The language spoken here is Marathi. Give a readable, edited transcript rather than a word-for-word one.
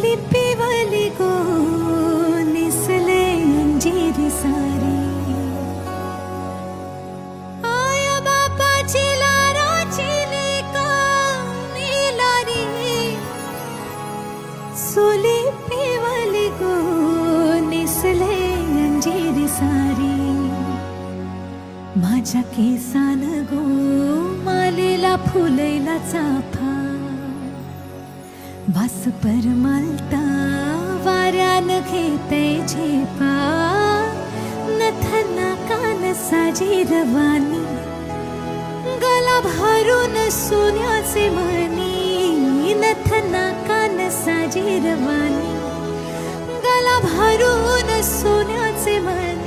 सोली पिवली गो निसले अंजीरी सारी आया बापाची लाराची लेका निलारी सोली पिवली गो निसले अंजीरी सारी माझ्या केसान गो मालेला फुलैला चाफा वास परमालता वाऱ्यान घेते झेपा नथना कान साजी रवानी गला भरून सोन्याचे मणी नथना कान साजी रवानी गला भरून सोन्याचे मणी